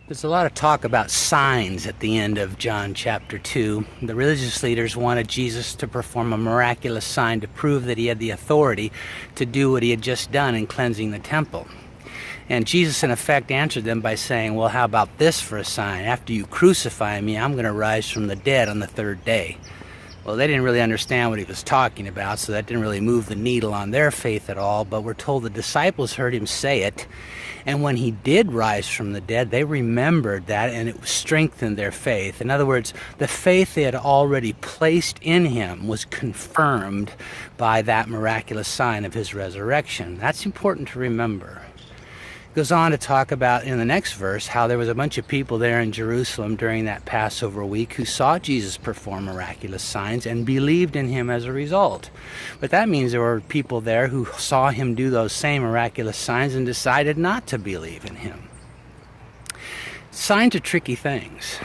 There's a lot of talk about signs at the end of John chapter 2. The religious leaders wanted Jesus to perform a miraculous sign to prove that he had the authority to do what he had just done in cleansing the temple. And Jesus, in effect, answered them by saying, well, how about this for a sign? After you crucify me, I'm going to rise from the dead on the third day. Well, they didn't really understand what he was talking about, so that didn't really move the needle on their faith at all. But we're told the disciples heard him say it. And when he did rise from the dead, they remembered that, and it strengthened their faith. In other words, the faith they had already placed in him was confirmed by that miraculous sign of his resurrection. That's important to remember. Goes on to talk about in the next verse how there was a bunch of people there in Jerusalem during that Passover week who saw Jesus perform miraculous signs and believed in him as a result. But that means there were people there who saw him do those same miraculous signs and decided not to believe in him. Signs are tricky things.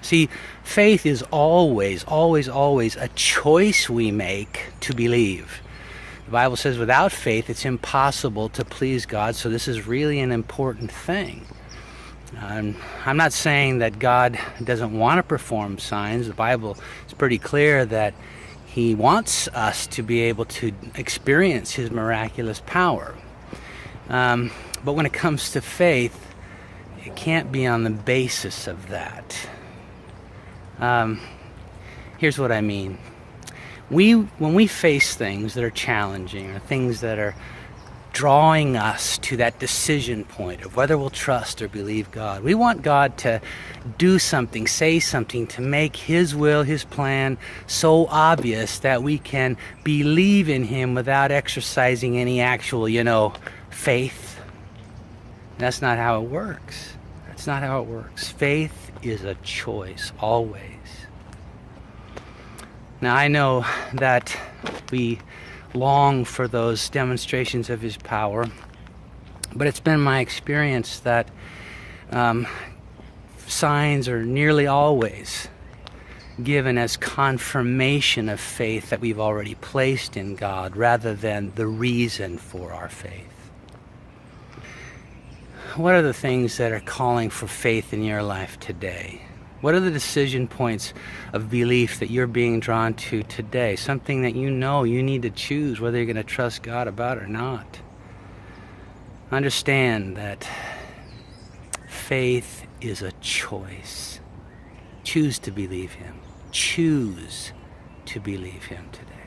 See, faith is always a choice we make to believe. The Bible says without faith it's impossible to please God, so this is really an important thing. I'm not saying that God doesn't want to perform signs. The Bible is pretty clear that he wants us to be able to experience his miraculous power. But when it comes to faith, it can't be on the basis of that. Here's what I mean. When we face things that are challenging or things that are drawing us to that decision point of whether we'll trust or believe God, we want God to do something, say something to make his will, his plan so obvious that we can believe in him without exercising any actual, faith. That's not how it works. That's not how it works. Faith is a choice, always. Now, I know that we long for those demonstrations of his power, but it's been my experience that signs are nearly always given as confirmation of faith that we've already placed in God rather than the reason for our faith. What are the things that are calling for faith in your life today? What are the decision points of belief that you're being drawn to today? Something that you know you need to choose whether you're going to trust God about or not. Understand that faith is a choice. Choose to believe him. Choose to believe him today.